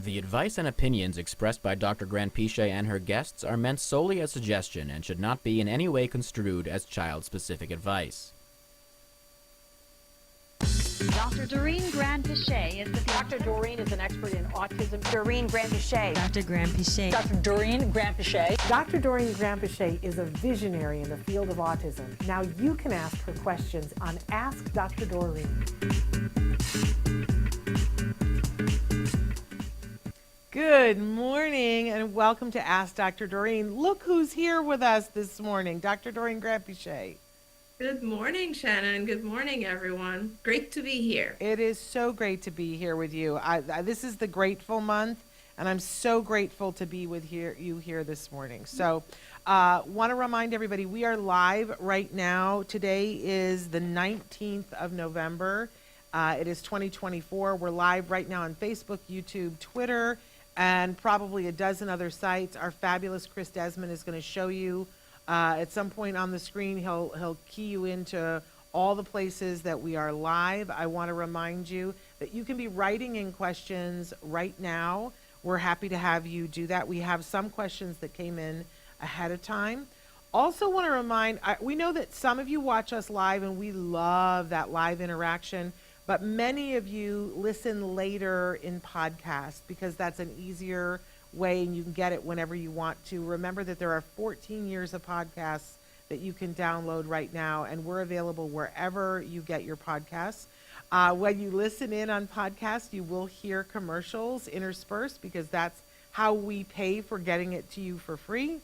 The advice and opinions expressed by Dr. Granpeesheh and her guests are meant solely as suggestion and should not be in any way construed as child-specific advice. Dr. Doreen Granpeesheh is the Dr. Doreen is an expert in autism. Doreen Granpeesheh. Dr. Granpeesheh. Dr. Doreen Granpeesheh. Dr. Doreen Granpeesheh is a visionary in the field of autism. Now you can ask her questions on Ask Dr. Doreen. Good morning and welcome to Ask Dr. Doreen. Look who's here with us this morning, Dr. Doreen Granpeesheh. Good morning, Shannon. Good morning, everyone. Great to be here. It is so great to be here with you. This is the Grateful Month, and I'm so grateful to be with you here this morning. So want to remind everybody, we are live right now. Today is the 19th of November. It is 2024. We're live right now on Facebook, YouTube, Twitter, and probably a dozen other sites. Our fabulous Chris Desmond is going to show you at some point on the screen. He'll key you into all the places that we are live. I want to remind you that you can be writing in questions right now. We're happy to have you do that. We have some questions that came in ahead of time. Also want to remind, we know that some of you watch us live and we love that live interaction, but many of you listen later in podcast because that's an easier way and you can get it whenever you want to. Remember that there are 14 years of podcasts that you can download right now, and we're available wherever you get your podcasts. When you listen in on podcasts, you will hear commercials interspersed because that's how we pay for getting it to you for free.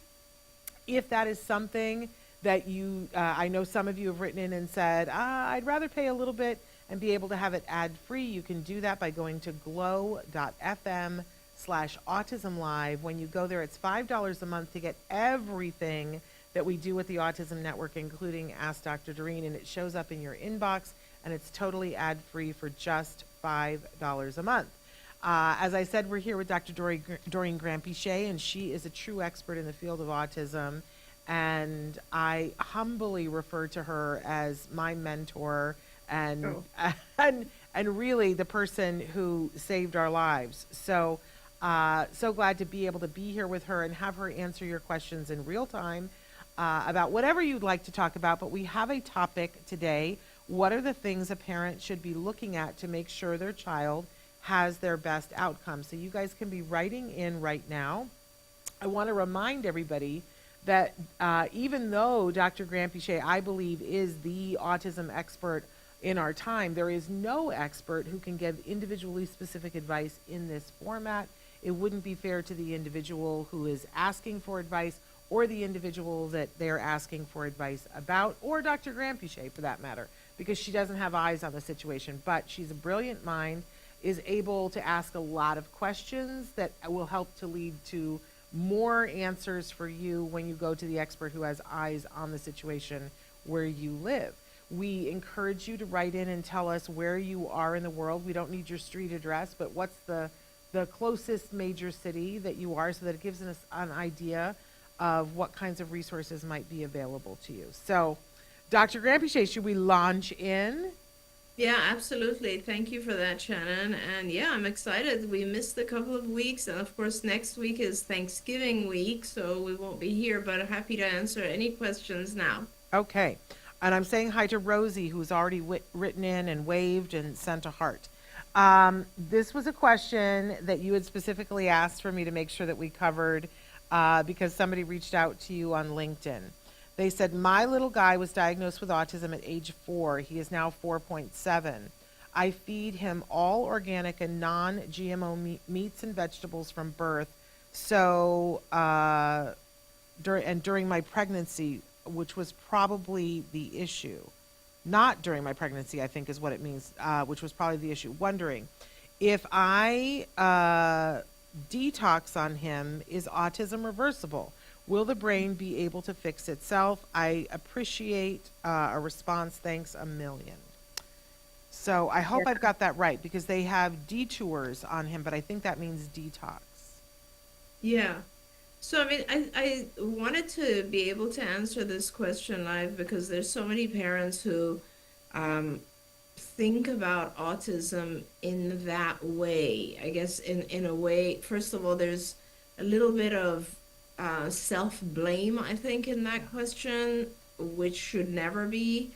If that is something that you, I know some of you have written in and said, I'd rather pay a little bit and be able to have it ad-free, you can do that by going to glow.fm/autism live. When you go there, it's $5 a month to get everything that we do with the Autism Network, including Ask Dr. Doreen, and it shows up in your inbox, and it's totally ad-free for just $5 a month. As I said, we're here with Dr. Doreen Granpeesheh, and she is a true expert in the field of autism, and I humbly refer to her as my mentor and really the person who saved our lives. So glad to be able to be here with her and have her answer your questions in real time about whatever you'd like to talk about. But we have a topic today. What are the things a parent should be looking at to make sure their child has their best outcome? So you guys can be writing in right now. I want to remind everybody that even though Dr. Granpeesheh, I believe, is the autism expert in our time, there is no expert who can give individually specific advice in this format. It wouldn't be fair to the individual who is asking for advice or the individual that they're asking for advice about, or Dr. Granpeesheh for that matter, because she doesn't have eyes on the situation. But she's a brilliant mind, is able to ask a lot of questions that will help to lead to more answers for you when you go to the expert who has eyes on the situation where you live. We encourage you to write in and tell us where you are in the world. We don't need your street address, but what's the closest major city that you are, so that it gives us an idea of what kinds of resources might be available to you. So, Dr. Granpeesheh, should we launch in? Yeah, absolutely. Thank you for that, Shannon. And yeah, I'm excited. We missed a couple of weeks, and of course next week is Thanksgiving week, so we won't be here, but I'm happy to answer any questions now. Okay. And I'm saying hi to Rosie, who's already written in and waved and sent a heart. This was a question that you had specifically asked for me to make sure that we covered because somebody reached out to you on LinkedIn. They said, my little guy was diagnosed with autism at age 4. He is now 4.7. I feed him all organic and non-GMO meats and vegetables from birth. So, during my pregnancy, which was probably the issue. Not during my pregnancy, I think is what it means, which was probably the issue. Wondering, if I detox on him, is autism reversible? Will the brain be able to fix itself? I appreciate a response. Thanks a million. So I hope I've got that right, because they have detours on him, but I think that means detox. Yeah. So, I mean, I wanted to be able to answer this question live because there's so many parents who think about autism in that way. I guess in a way, first of all, there's a little bit of self-blame, I think, in that question, which should never be.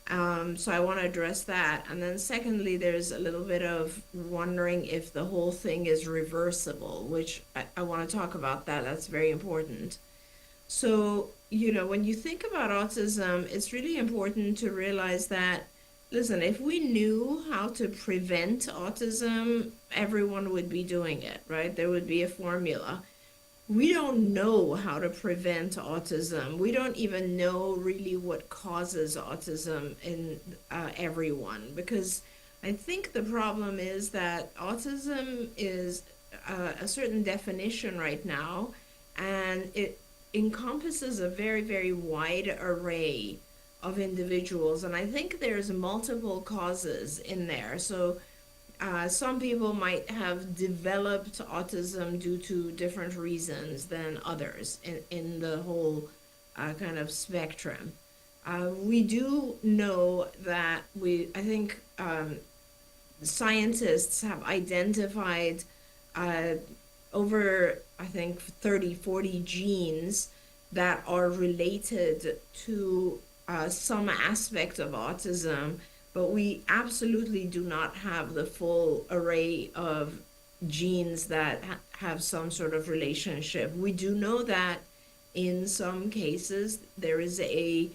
So I want to address that. And then secondly, there's a little bit of wondering if the whole thing is reversible, which I want to talk about that. That's very important. So, when you think about autism, it's really important to realize that, listen, if we knew how to prevent autism, everyone would be doing it, right? There would be a formula. We don't know how to prevent autism. We don't even know really what causes autism in everyone, because I think the problem is that autism is a certain definition right now, and it encompasses a very, very wide array of individuals, and I think there's multiple causes in there. So some people might have developed autism due to different reasons than others in the whole kind of spectrum. We do know that I think scientists have identified over, I think, 30, 40 genes that are related to some aspect of autism, but we absolutely do not have the full array of genes that have some sort of relationship. We do know that in some cases there is a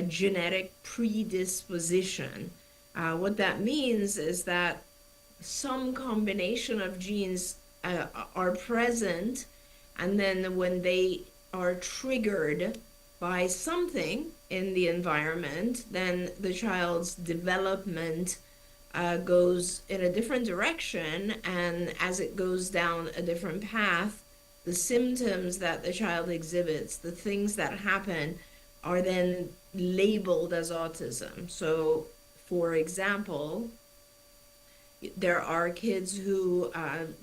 genetic predisposition. What that means is that some combination of genes are present, and then when they are triggered by something in the environment, then the child's development goes in a different direction, and as it goes down a different path, the symptoms that the child exhibits, the things that happen, are then labeled as autism. So, for example, there are kids who,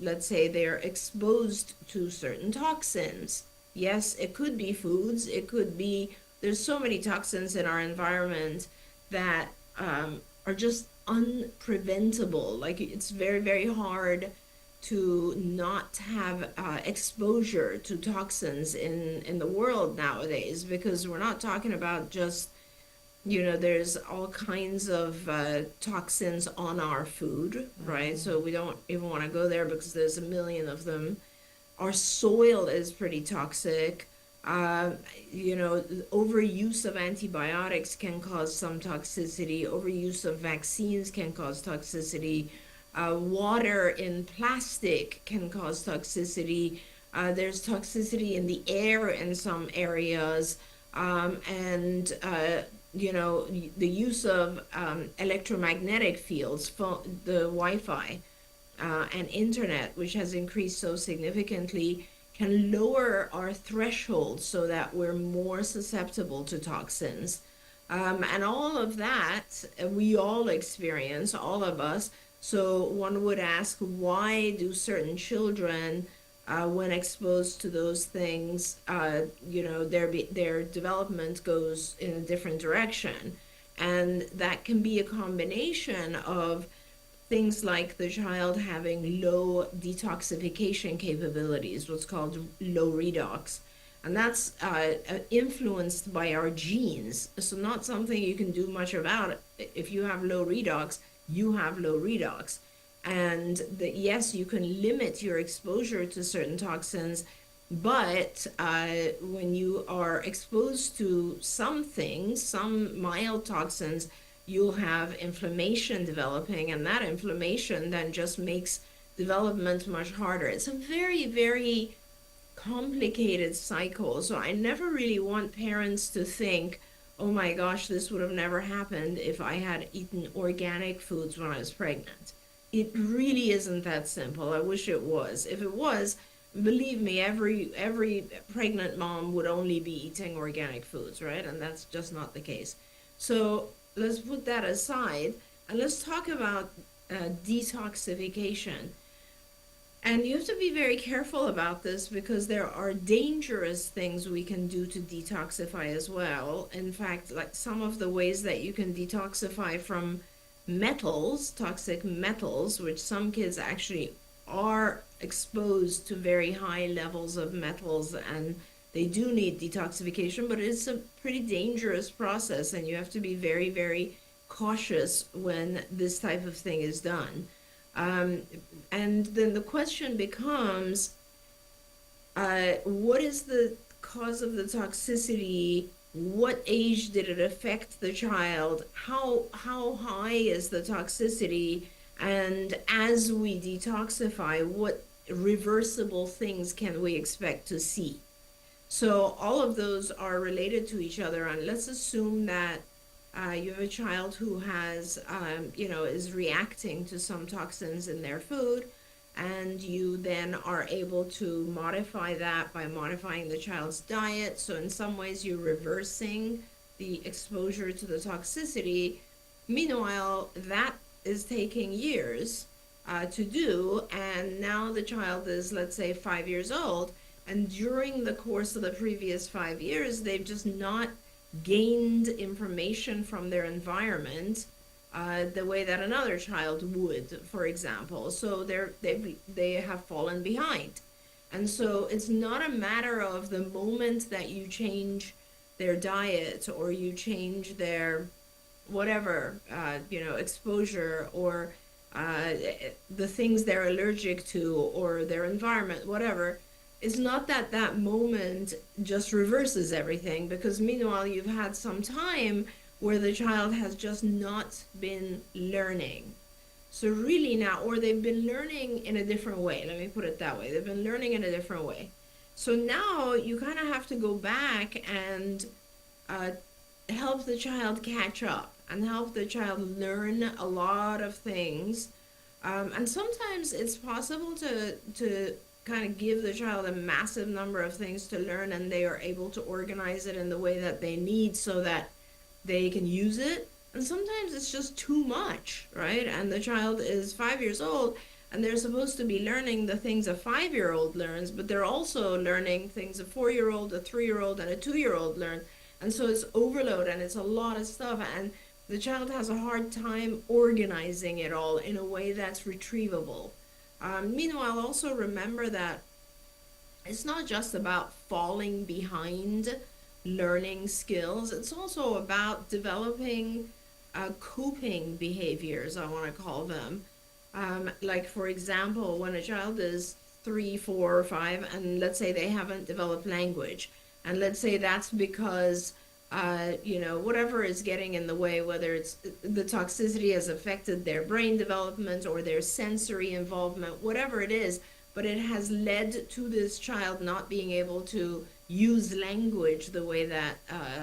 let's say, they're exposed to certain toxins. Yes, it could be foods, it could be, there's so many toxins in our environment that are just unpreventable. Like, it's very, very hard to not have exposure to toxins in the world nowadays, because we're not talking about just, there's all kinds of toxins on our food, right? So we don't even want to go there because there's a million of them. Our soil is pretty toxic. Overuse of antibiotics can cause some toxicity. Overuse of vaccines can cause toxicity. Water in plastic can cause toxicity. There's toxicity in the air in some areas. The use of electromagnetic fields, the Wi-Fi, and internet, which has increased so significantly, can lower our threshold so that we're more susceptible to toxins. And all of that we all experience, all of us. So one would ask, why do certain children, when exposed to those things, their development goes in a different direction? And that can be a combination of things like the child having low detoxification capabilities, what's called low redox. And that's influenced by our genes. So not something you can do much about. If you have low redox, you have low redox. And yes, you can limit your exposure to certain toxins, but when you are exposed to some things, some mild toxins, you'll have inflammation developing, and that inflammation then just makes development much harder. It's a very, very complicated cycle. So I never really want parents to think, oh my gosh, this would have never happened if I had eaten organic foods when I was pregnant. It really isn't that simple. I wish it was. If it was, believe me, every pregnant mom would only be eating organic foods, right? And that's just not the case. So let's put that aside and let's talk about detoxification. And you have to be very careful about this, because there are dangerous things we can do to detoxify as well. In fact, like some of the ways that you can detoxify from metals, toxic metals, which some kids actually are exposed to very high levels of metals, and they do need detoxification, but it's a pretty dangerous process, and you have to be very, very cautious when this type of thing is done. And then the question becomes, what is the cause of the toxicity? What age did it affect the child? How high is the toxicity? And as we detoxify, what reversible things can we expect to see? So all of those are related to each other. And let's assume that you have a child who has, is reacting to some toxins in their food, and you then are able to modify that by modifying the child's diet. So in some ways, you're reversing the exposure to the toxicity. Meanwhile, that is taking years to do, and now the child is, let's say, 5 years old, and during the course of the previous 5 years, they've just not gained information from their environment the way that another child would, for example. So they have fallen behind. And so it's not a matter of the moment that you change their diet or you change their whatever, exposure or the things they're allergic to or their environment, whatever. It's not that that moment just reverses everything, because meanwhile you've had some time where the child has just not been learning. So really now, or they've been learning in a different way. Let me put it that way. They've been learning in a different way. So now you kind of have to go back and help the child catch up and help the child learn a lot of things. And sometimes it's possible to kind of give the child a massive number of things to learn, and they are able to organize it in the way that they need so that they can use it. And sometimes it's just too much, right? And the child is 5 years old, and they're supposed to be learning the things a 5-year-old learns, but they're also learning things a 4-year-old, a 3-year-old, and a 2-year-old learn. And so it's overload, and it's a lot of stuff, and the child has a hard time organizing it all in a way that's retrievable. Meanwhile, also remember that it's not just about falling behind learning skills. It's also about developing coping behaviors, I want to call them. Like, for example, when a child is 3, 4, or 5, and let's say they haven't developed language, and let's say that's because whatever is getting in the way, whether it's the toxicity has affected their brain development or their sensory involvement, whatever it is, but it has led to this child not being able to use language the way that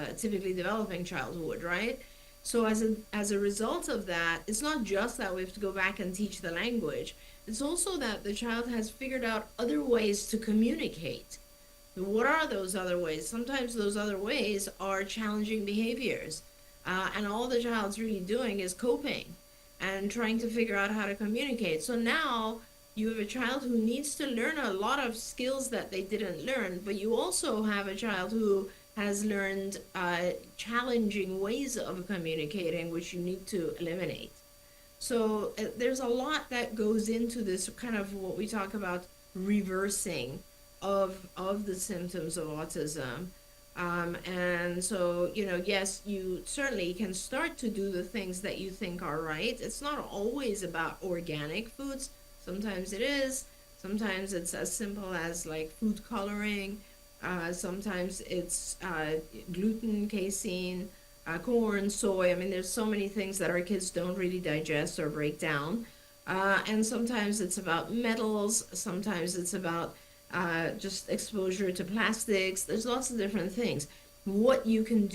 a typically developing child would, right? So as a result of that, it's not just that we have to go back and teach the language. It's also that the child has figured out other ways to communicate. What are those other ways? Sometimes those other ways are challenging behaviors. And all the child's really doing is coping and trying to figure out how to communicate. So now you have a child who needs to learn a lot of skills that they didn't learn, but you also have a child who has learned challenging ways of communicating, which you need to eliminate. So there's a lot that goes into this kind of what we talk about reversing of the symptoms of autism. And so, yes, you certainly can start to do the things that you think are right. It's not always about organic foods. Sometimes it is. Sometimes it's as simple as like food coloring. Sometimes it's gluten, casein, corn, soy. I mean, there's so many things that our kids don't really digest or break down. And sometimes it's about metals. Sometimes it's about just exposure to plastics. There's lots of different things. Whatever you can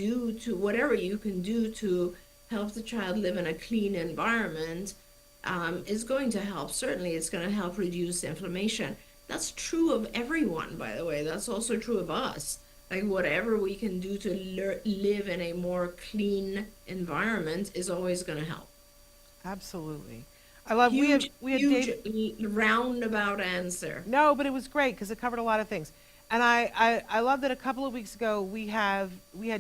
do to help the child live in a clean environment is going to help. Certainly, it's going to help reduce inflammation. That's true of everyone, by the way. That's also true of us. Like, whatever we can do to live in a more clean environment is always going to help. Absolutely. I love Huge, we had huge roundabout answer. No, but it was great because it covered a lot of things. And I love that a couple of weeks ago we had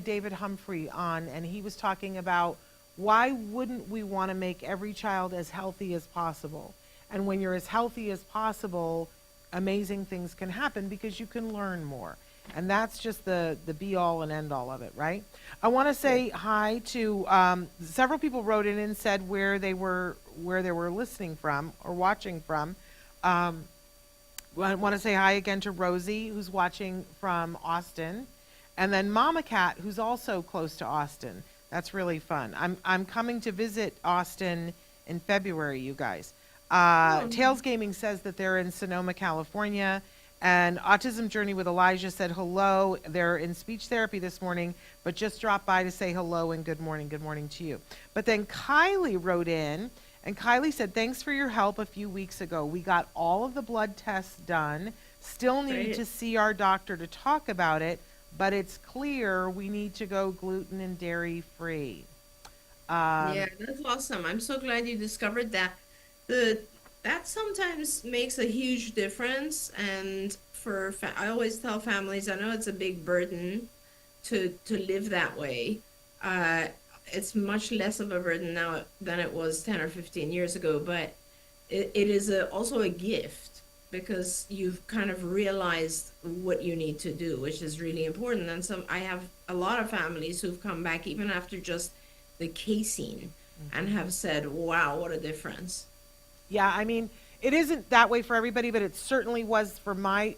David Humphrey on, and he was talking about why wouldn't we want to make every child as healthy as possible? And when you're as healthy as possible, amazing things can happen because you can learn more. And that's just the be all and end all of it, right? I want to say hi to several people wrote in and said where they were listening from or watching from. I want to say hi again to Rosie, who's watching from Austin, and then Mama Cat, who's also close to Austin. That's really fun. I'm coming to visit Austin in February, you guys. Tails Gaming says that they're in Sonoma, California. And Autism Journey with Elijah said hello. They're in speech therapy this morning, but just dropped by to say hello and good morning to you. But then Kylie wrote in, and Kylie said, thanks for your help a few weeks ago. We got all of the blood tests done. Still need to see our doctor to talk about it, but it's clear we need to go gluten and dairy free. Yeah, that's awesome. I'm so glad you discovered that. That sometimes makes a huge difference, and I always tell families, I know it's a big burden to live that way. It's much less of a burden now than it was 10 or 15 years ago, but it is also a gift because you've kind of realized what you need to do, which is really important. And I have a lot of families who've come back even after just the casein and have said, wow, what a difference. Yeah, I mean, it isn't that way for everybody, but it certainly was for my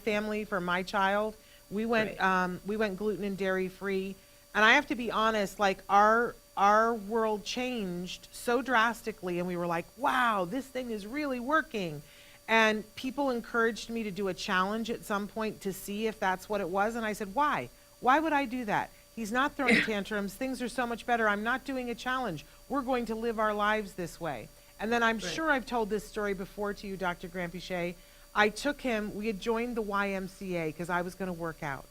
family, for my child. We went gluten and dairy free, and I have to be honest, like our world changed so drastically, and we were like, wow, this thing is really working. And people encouraged me to do a challenge at some point to see if that's what it was, and I said, why? Why would I do that? He's not throwing tantrums. Things are so much better. I'm not doing a challenge. We're going to live our lives this way. And then I'm sure I've told this story before to you, Dr. Granpeesheh. I took him, we had joined the YMCA because I was going to work out.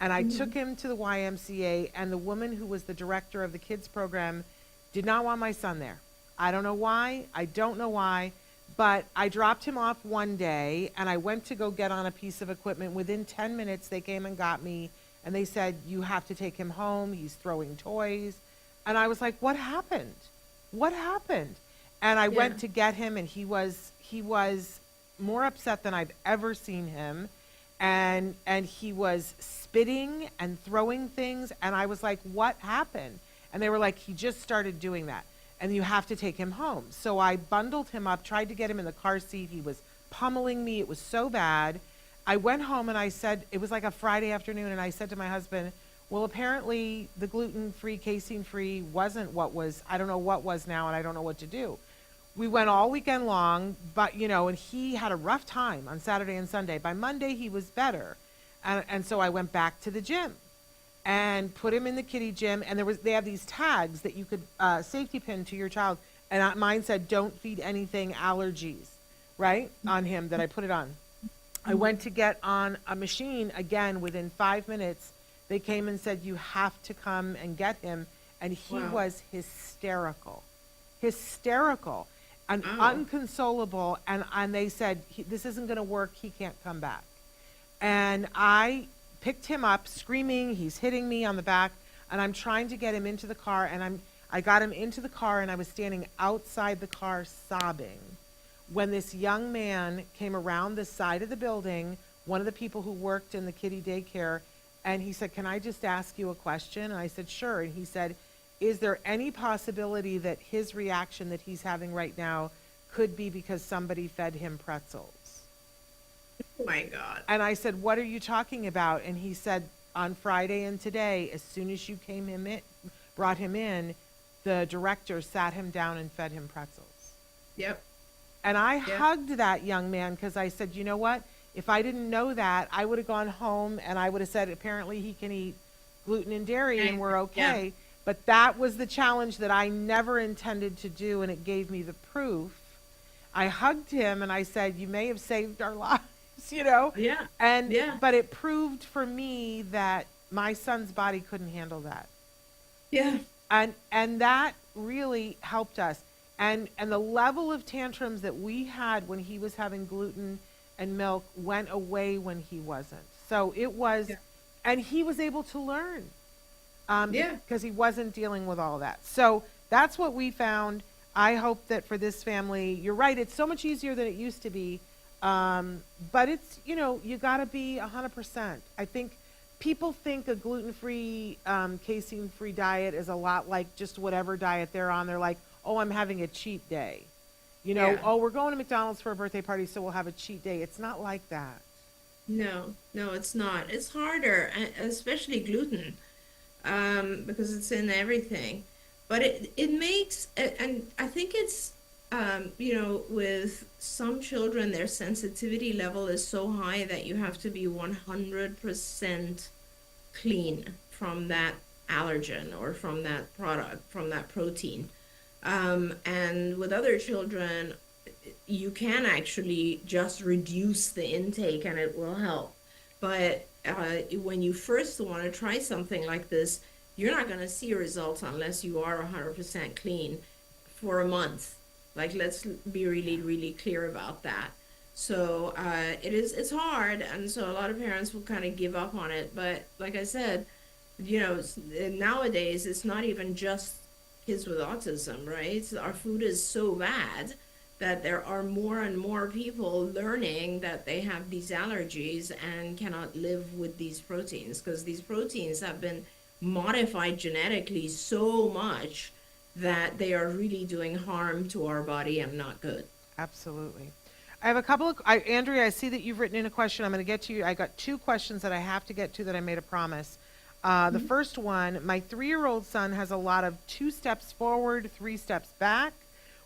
And I took him to the YMCA, and the woman who was the director of the kids program did not want my son there. I don't know why. I don't know why. But I dropped him off one day, and I went to go get on a piece of equipment. Within 10 minutes, they came and got me, and they said, you have to take him home. He's throwing toys. And I was like, what happened? What happened? And I went to get him, and he was more upset than I've ever seen him, and he was spitting and throwing things, and I was like, what happened? And they were like, he just started doing that, and you have to take him home. So I bundled him up, tried to get him in the car seat. He was pummeling me. It was so bad. I went home, and I said, it was like a Friday afternoon, and I said to my husband, well, apparently the gluten-free, casein-free wasn't what was, I don't know what was now, and I don't know what to do. We went all weekend long, but, and he had a rough time on Saturday and Sunday. By Monday, he was better. And so I went back to the gym and put him in the kiddie gym. And they have these tags that you could safety pin to your child. And mine said, don't feed anything allergies, right, on him that I put it on. I went to get on a machine again within 5 minutes. They came and said, you have to come and get him. And he was hysterical. And unconsolable, and they said, this isn't going to work, he can't come back. And I picked him up screaming, he's hitting me on the back, and I'm trying to get him into the car, and I got him into the car, and I was standing outside the car sobbing when this young man came around the side of the building, one of the people who worked in the kiddie daycare, and he said, can I just ask you a question? And I said, sure. And he said, is there any possibility that his reaction that he's having right now could be because somebody fed him pretzels? Oh my God. And I said, what are you talking about? And he said, on Friday and today, as soon as you brought him in, the director sat him down and fed him pretzels. Yep. And I hugged that young man because I said, you know what? If I didn't know that, I would have gone home and I would have said, apparently he can eat gluten and dairy and we're okay. Yeah. But that was the challenge that I never intended to do, and it gave me the proof. I hugged him, and I said, you may have saved our lives, Yeah. But it proved for me that my son's body couldn't handle that. Yeah. And that really helped us. And the level of tantrums that we had when he was having gluten and milk went away when he wasn't. So it was, and he was able to learn. Because he wasn't dealing with all that. So that's what we found. I hope that for this family, you're right, it's so much easier than it used to be. But it's, you got to be 100%. I think people think a gluten-free, casein-free diet is a lot like just whatever diet they're on. They're like, oh, I'm having a cheat day. Yeah. Oh, we're going to McDonald's for a birthday party, so we'll have a cheat day. It's not like that. No, it's not. It's harder, especially gluten, because it's in everything. But it makes, and I think it's, with some children, their sensitivity level is so high that you have to be 100% clean from that allergen or from that product, from that protein. And with other children, you can actually just reduce the intake and it will help. But when you first want to try something like this, you're not going to see results unless you are 100% clean for a month. Like, let's be really, really clear about that. So it's hard, and so a lot of parents will kind of give up on it. But like I said, nowadays it's not even just kids with autism, right? Our food is so bad that there are more and more people learning that they have these allergies and cannot live with these proteins, because these proteins have been modified genetically so much that they are really doing harm to our body and not good. Absolutely. I have a couple of, Andrea, I see that you've written in a question. I'm going to get to you. I got 2 questions that I have to get to that I made a promise. The first one, my 3-year-old son has a lot of 2 steps forward, 3 steps back.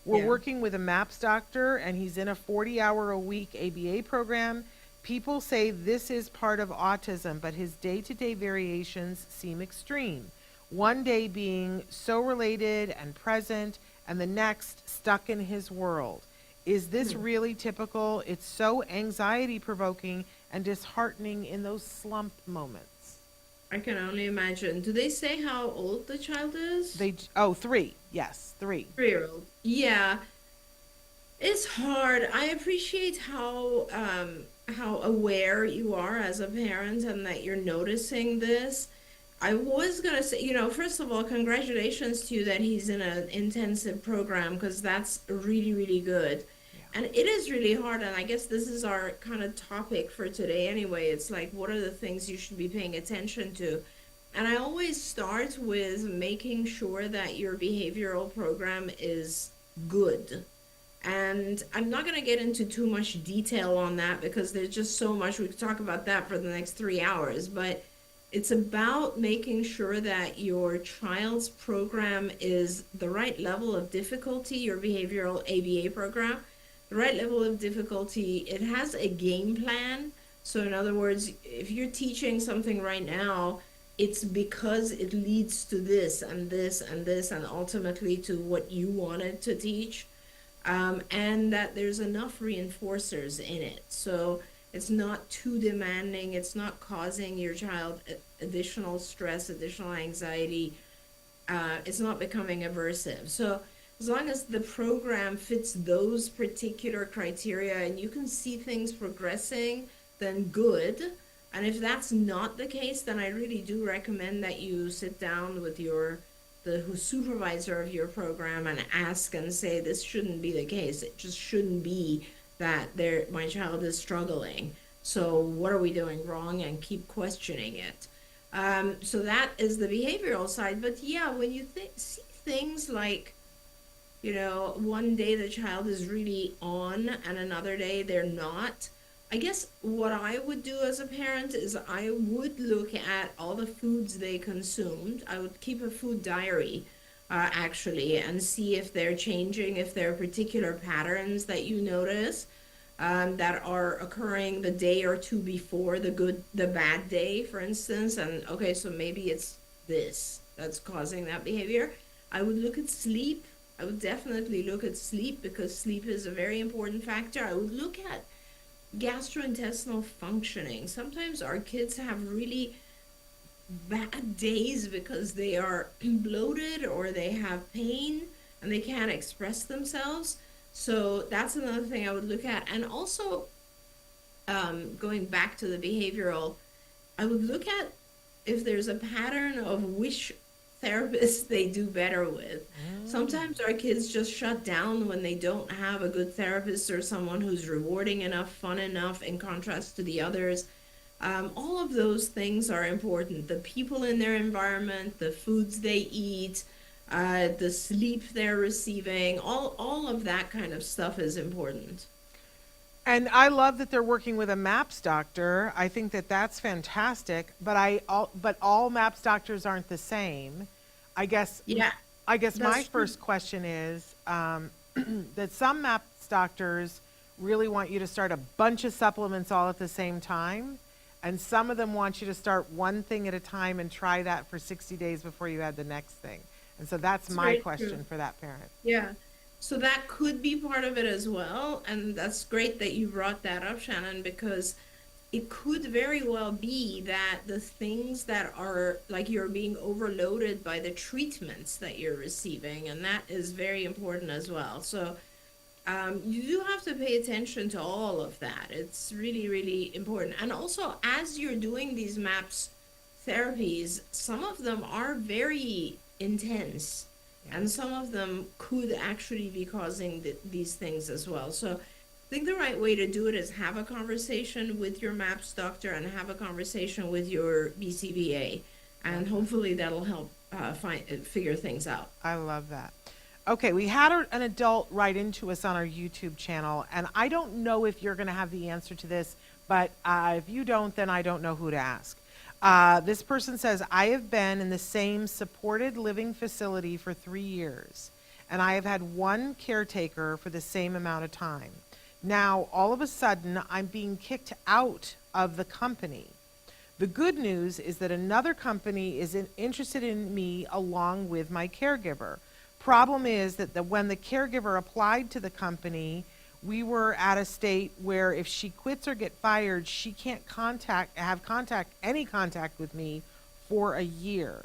We're working with a MAPS doctor, and he's in a 40-hour-a-week ABA program. People say this is part of autism, but his day-to-day variations seem extreme. One day being so related and present, and the next stuck in his world. Is this really typical? It's so anxiety-provoking and disheartening in those slump moments. I can only imagine. Do they say how old the child is? 3. Yes, 3. 3-year-old. Yeah. It's hard. I appreciate how aware you are as a parent and that you're noticing this. I was going to say, first of all, congratulations to you that he's in an intensive program, because that's really, really good. Yeah. And it is really hard. And I guess this is our kind of topic for today anyway. It's like, what are the things you should be paying attention to? And I always start with making sure that your behavioral program is good. And I'm not going to get into too much detail on that because there's just so much. We could talk about that for the next 3 hours. But it's about making sure that your child's program is the right level of difficulty, your behavioral ABA program, the right level of difficulty. It has a game plan. So in other words, if you're teaching something right now, it's because it leads to this and this and this and ultimately to what you wanted to teach. And that there's enough reinforcers in it. So it's not too demanding. It's not causing your child additional stress, additional anxiety. It's not becoming aversive. So as long as the program fits those particular criteria and you can see things progressing, then good. And if that's not the case, then I really do recommend that you sit down with the supervisor of your program and ask and say, this shouldn't be the case. It just shouldn't be that my child is struggling. So what are we doing wrong? And keep questioning it. So that is the behavioral side. But yeah, when you see things like, one day the child is really on and another day they're not, I guess what I would do as a parent is I would look at all the foods they consumed. I would keep a food diary, actually, and see if they're changing, if there are particular patterns that you notice that are occurring the day or two before the bad day, for instance. And okay, so maybe it's this that's causing that behavior. I would look at sleep. I would definitely look at sleep because sleep is a very important factor. I would look at gastrointestinal functioning. Sometimes our kids have really bad days because they are bloated or they have pain and they can't express themselves. So that's another thing I would look at. And also, going back to the behavioral, I would look at if there's a pattern of wish therapists they do better with. Sometimes our kids just shut down when they don't have a good therapist or someone who's rewarding enough, fun enough, in contrast to the others. All of those things are important. The people in their environment, the foods they eat, the sleep they're receiving, all of that kind of stuff is important. And I love that they're working with a MAPS doctor. I think that that's fantastic. But all MAPS doctors aren't the same. I guess. Yeah. I guess That's my true. first question is that some MAPS doctors really want you to start a bunch of supplements all at the same time, and some of them want you to start one thing at a time and try that for 60 days before you add the next thing. And so that's my very question true. for that parent. Yeah. So that could be part of it as well. And that's great that you brought that up, Shannon, because it could very well be that the things that are like you're being overloaded by the treatments that you're receiving, and that is very important as well. So you do have to pay attention to all of that. It's really, really important. And also, as you're doing these MAPS therapies, some of them are very intense. And some of them could actually be causing these things as well. So I think the right way to do it is have a conversation with your MAPS doctor and have a conversation with your BCBA. And hopefully that'll help figure things out. I love that. Okay, we had an adult write into us on our YouTube channel, and I don't know if you're going to have the answer to this, but if you don't, then I don't know who to ask. This person says, I have been in the same supported living facility for 3 years, and I have had one caretaker for the same amount of time. Now, all of a sudden, I'm being kicked out of the company. The good news is that another company is interested in me along with my caregiver. Problem is that when the caregiver applied to the company, we were at a state where if she quits or get fired, she can't have any contact with me for a year.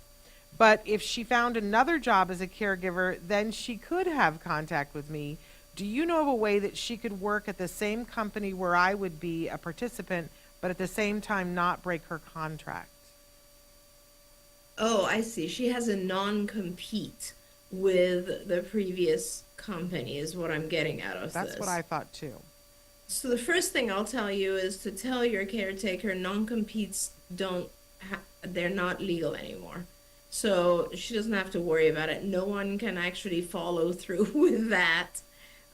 But if she found another job as a caregiver, then she could have contact with me. Do you know of a way that she could work at the same company where I would be a participant, but at the same time not break her contract? Oh, I see. She has a non-compete with the previous company is what I'm getting out of That's this. what I thought too. So the first thing I'll tell you is to tell your caretaker non-competes they're not legal anymore. So she doesn't have to worry about it. No one can actually follow through with that.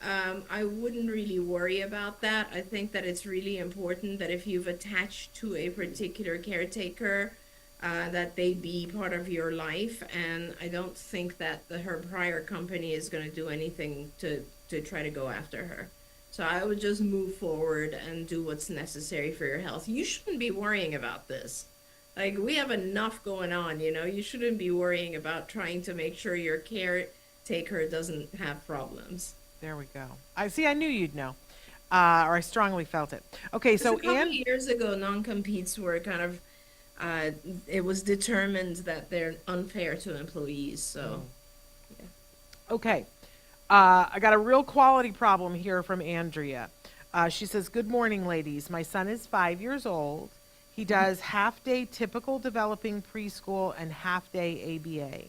I wouldn't really worry about that. I think that it's really important that if you've attached to a particular caretaker, that they be part of your life, and I don't think that her prior company is going to do anything to try to go after her. So I would just move forward and do what's necessary for your health. You shouldn't be worrying about this. Like, we have enough going on, you know. You shouldn't be worrying about trying to make sure your caretaker doesn't have problems. There we go. I knew you'd know, or I strongly felt it. Okay, so a couple of years ago, non-competes were kind of, it was determined that they're unfair to employees. So, yeah. Okay. I got a real quality problem here from Andrea. She says, good morning, ladies. My son is 5 years old. He does half-day typical developing preschool and half-day ABA.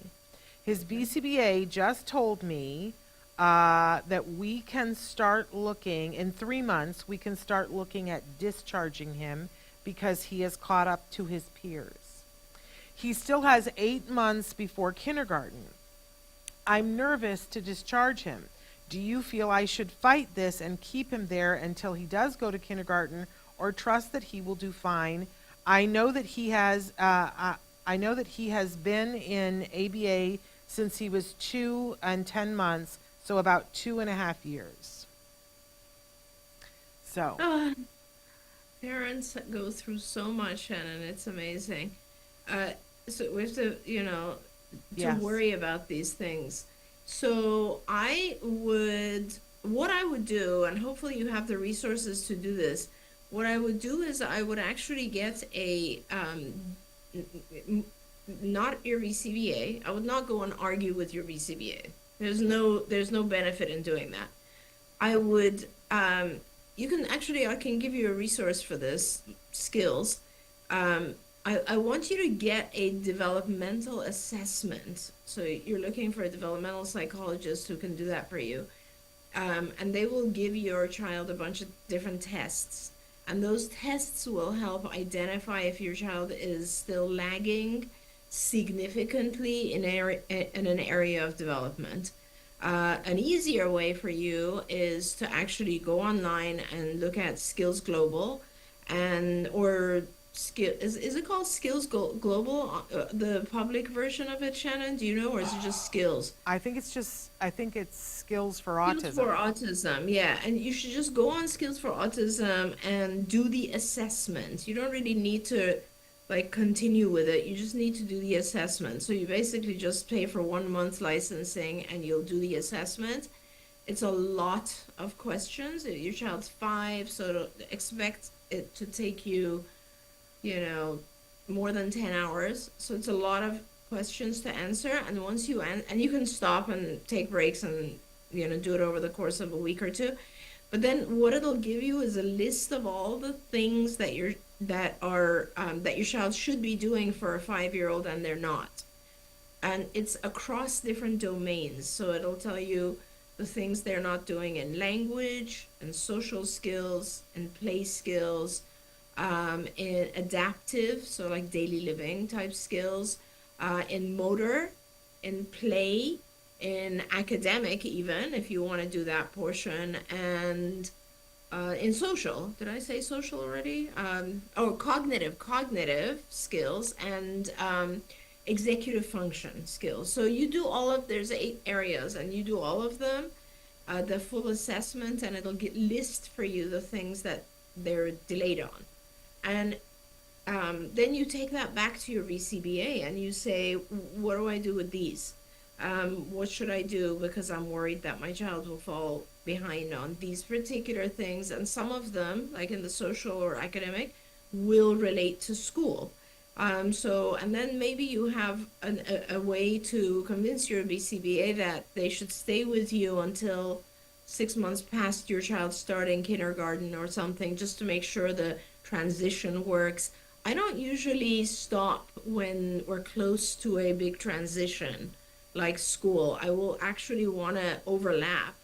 His BCBA just told me that we can start looking, in 3 months, we can start looking at discharging him because he has caught up to his peers. He still has 8 months before kindergarten. I'm nervous to discharge him. Do you feel I should fight this and keep him there until he does go to kindergarten, or trust that he will do fine? I know that he has been in ABA since he was 2 and 10 months, so about 2.5 years. So Parents go through so much, Shannon. It's amazing. So we have to, Yes. worry about these things. So what I would do, and hopefully you have the resources to do this, what I would do is I would actually get not your BCBA. I would not go and argue with your BCBA. There's no benefit in doing that. I would, I can give you a resource for this, skills. I want you to get a developmental assessment. So you're looking for a developmental psychologist who can do that for you. And they will give your child a bunch of different tests. And those tests will help identify if your child is still lagging significantly in an area of development. An easier way for you is to actually go online and look at Skills Global, and or skill is it called Skills Global, the public version of it, Shannon? Do you know, or is it just Skills? I think it's Skills for Skills Autism. for Autism, yeah. And you should just go on Skills for Autism and do the assessment. You don't really need to like continue with it. You just need to do the assessment. So you basically just pay for 1 month licensing and you'll do the assessment. It's a lot of questions. Your child's 5, so expect it to take you, more than 10 hours. So it's a lot of questions to answer. And once you and you can stop and take breaks and do it over the course of a week or two. But then what it'll give you is a list of all the things that your child should be doing for a 5-year-old and they're not. And it's across different domains. So it'll tell you the things they're not doing in language and social skills and play skills, in adaptive, so like daily living type skills, in motor, in play, in academic, even if you want to do that portion, and in social. Did I say social already? Cognitive skills, and executive function skills. So you do there's 8 areas, and you do all of them, the full assessment, and it'll list for you the things that they're delayed on. And then you take that back to your BCBA and you say, what do I do with these? What should I do? Because I'm worried that my child will fall behind on these particular things. And some of them, like in the social or academic, will relate to school. And then maybe you have a way to convince your BCBA that they should stay with you until 6 months past your child starting kindergarten or something, just to make sure the transition works. I don't usually stop when we're close to a big transition like school. I will actually want to overlap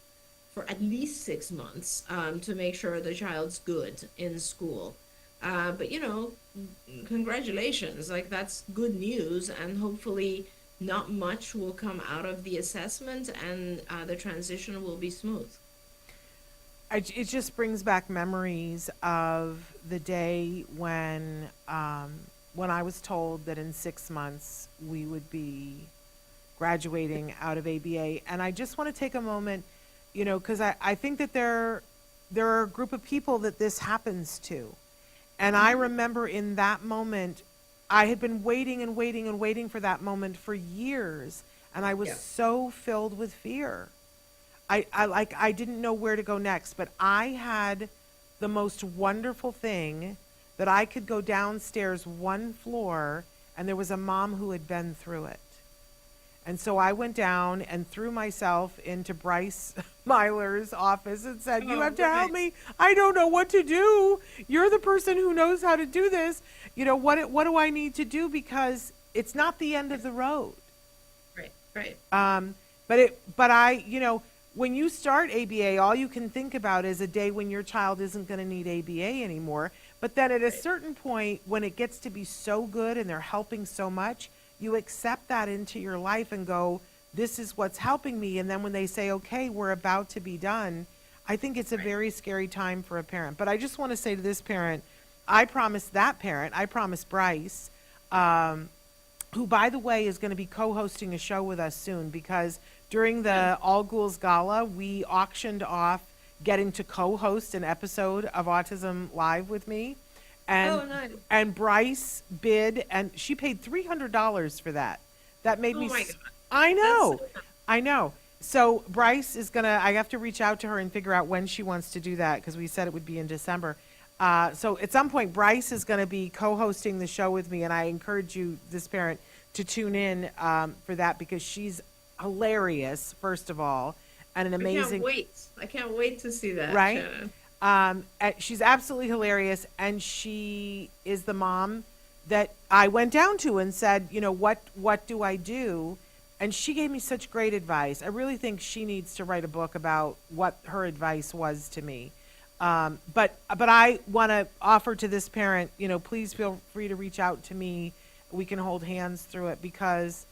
for at least 6 months, to make sure the child's good in school. But congratulations, like that's good news, and hopefully not much will come out of the assessment, and the transition will be smooth. It just brings back memories of the day when I was told that in 6 months we would be graduating out of ABA. And I just want to take a moment, because I think that there are a group of people that this happens to. And I remember in that moment, I had been waiting and waiting and waiting for that moment for years. And I was so filled with fear. I didn't know where to go next, but I had the most wonderful thing that I could go downstairs 1 floor, and there was a mom who had been through it. And so I went down and threw myself into Bryce Myler's office and said, you have to help me. I don't know what to do. You're the person who knows how to do this. What do I need to do? Because it's not the end of the road. Right. When you start ABA, all you can think about is a day when your child isn't going to need ABA anymore. But then at a certain point, when it gets to be so good and they're helping so much, you accept that into your life and go, this is what's helping me. And then when they say, okay, we're about to be done, I think it's a very scary time for a parent. But I just want to say to this parent, I promised Bryce, who, by the way, is going to be co-hosting a show with us soon, because during the All Ghouls Gala, we auctioned off getting to co-host an episode of Autism Live with me. And, nice. And Bryce bid, and she paid $300 for that. That made me... My God. I know. So Bryce is going to... I have to reach out to her and figure out when she wants to do that, because we said it would be in December. So at some point, Bryce is going to be co-hosting the show with me, and I encourage you, this parent, to tune in for that, because she's hilarious, first of all, and an amazing... I can't wait to see that. Right? She's absolutely hilarious, and she is the mom that I went down to and said, you know, what do I do? And she gave me such great advice. I really think she needs to write a book about what her advice was to me. But I want to offer to this parent, you know, please feel free to reach out to me. We can hold hands through it, because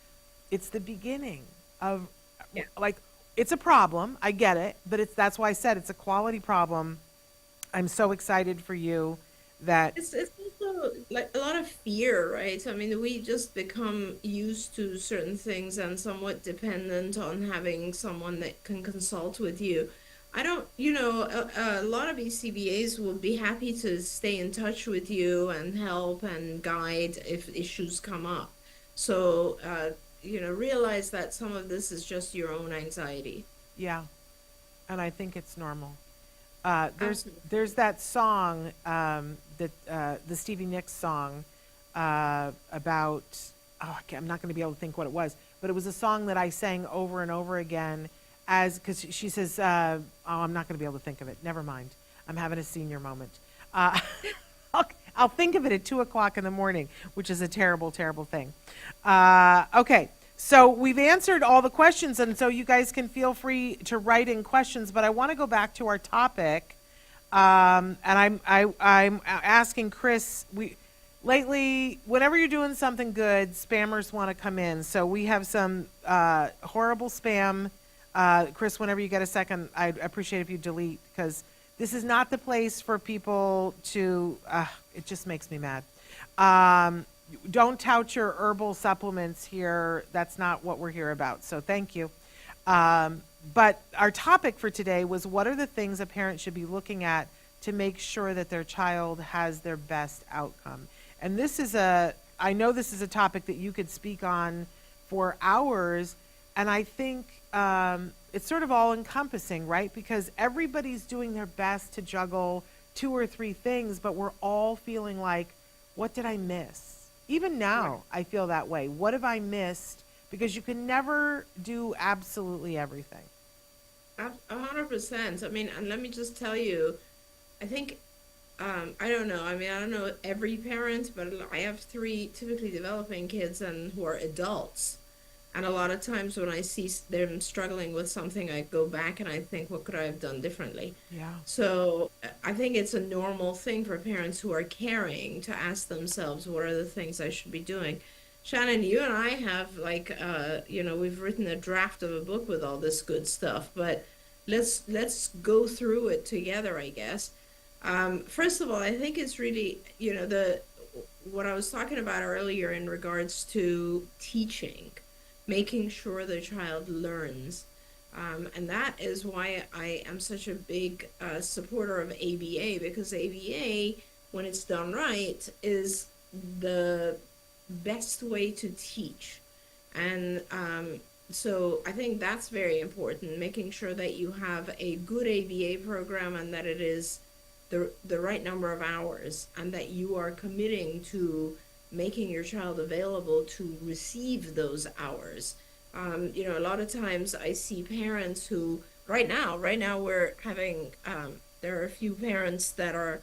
it's the beginning of, like, it's a problem. I get it, but that's why I said it's a quality problem. I'm so excited for you that It's also like a lot of fear, right? I mean, we just become used to certain things and somewhat dependent on having someone that can consult with you. I don't, you know, a lot of ECBAs would be happy to stay in touch with you and help and guide if issues come up. So, you know, realize that some of this is just your own anxiety. yeah, and I think it's normal. Absolutely. There's that song, that the Stevie Nicks song about, I'm not going to be able to think what it was, but it was a song that I sang over and over again, because she says, I'm not going to be able to think of it. Never mind. I'm having a senior moment. I'll think of it at 2:00 in the morning, which is a terrible, terrible thing. Okay. So we've answered all the questions, and so you guys can feel free to write in questions, but I want to go back to our topic. And I'm asking Chris, lately, whenever you're doing something good, spammers want to come in. So we have some horrible spam. Chris, whenever you get a second, I'd appreciate if you delete, because this is not the place for people to, it just makes me mad. Don't tout your herbal supplements here. That's not what we're here about. So thank you. But our topic for today was, what are the things a parent should be looking at to make sure that their child has their best outcome? And I know this is a topic that you could speak on for hours. And I think it's sort of all encompassing, right? Because everybody's doing their best to juggle 2 or 3 things, but we're all feeling like, what did I miss? Even now, I feel that way. What have I missed? Because you can never do absolutely everything. 100%. I mean, and let me just tell you, I think, I don't know. I mean, I don't know every parent, but I have 3 typically developing kids and who are adults. And a lot of times when I see them struggling with something, I go back and I think, what could I have done differently? Yeah. So I think it's a normal thing for parents who are caring to ask themselves, what are the things I should be doing? Shannon, you and I have, like, you know, we've written a draft of a book with all this good stuff, but let's go through it together, I guess. First of all, I think it's really, you know, what I was talking about earlier in regards to teaching, making sure the child learns. And that is why I am such a big supporter of ABA, because ABA, when it's done right, is the best way to teach. And so I think that's very important, making sure that you have a good ABA program and that it is the right number of hours, and that you are committing to making your child available to receive those hours. You know, a lot of times I see parents who, right now we're having, there are a few parents that are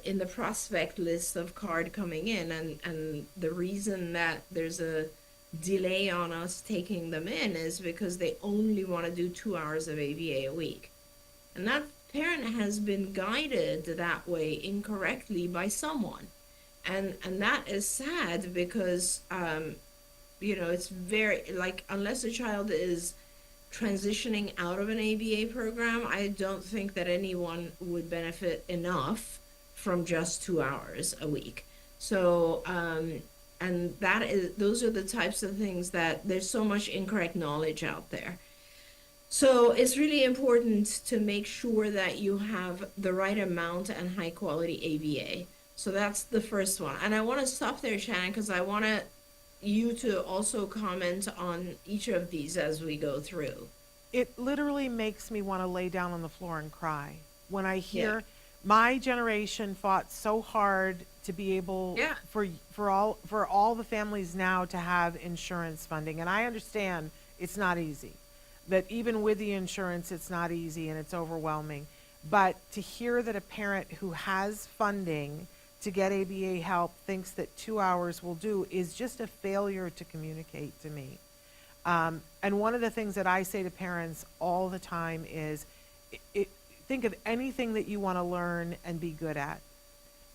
in the prospect list of card coming in, and the reason that there's a delay on us taking them in is because they only want to do 2 hours of ABA a week. And that parent has been guided that way incorrectly by someone. And that is sad, because, you know, it's very, like, unless a child is transitioning out of an ABA program, I don't think that anyone would benefit enough from just 2 hours a week. So, and those are the types of things that there's so much incorrect knowledge out there. So it's really important to make sure that you have the right amount and high quality ABA. So that's the first one. And I want to stop there, Shannon, because I want you to also comment on each of these as we go through. It literally makes me want to lay down on the floor and cry when I hear my generation fought so hard to be able for all the families now to have insurance funding. And I understand it's not easy, that even with the insurance, it's not easy and it's overwhelming. But to hear that a parent who has funding to get ABA help thinks that 2 hours will do is just a failure to communicate to me. And one of the things that I say to parents all the time is, think of anything that you want to learn and be good at.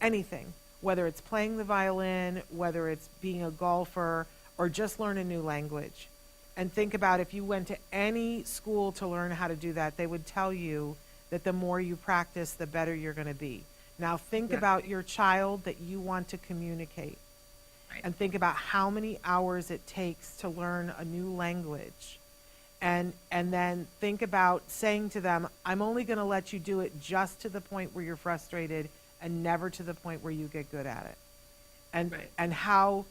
Anything, whether it's playing the violin, whether it's being a golfer, or just learn a new language. And think about if you went to any school to learn how to do that, they would tell you that the more you practice, the better you're going to be. Now think about your child that you want to communicate. Right. And think about how many hours it takes to learn a new language. And then think about saying to them, I'm only going to let you do it just to the point where you're frustrated and never to the point where you get good at it. And how,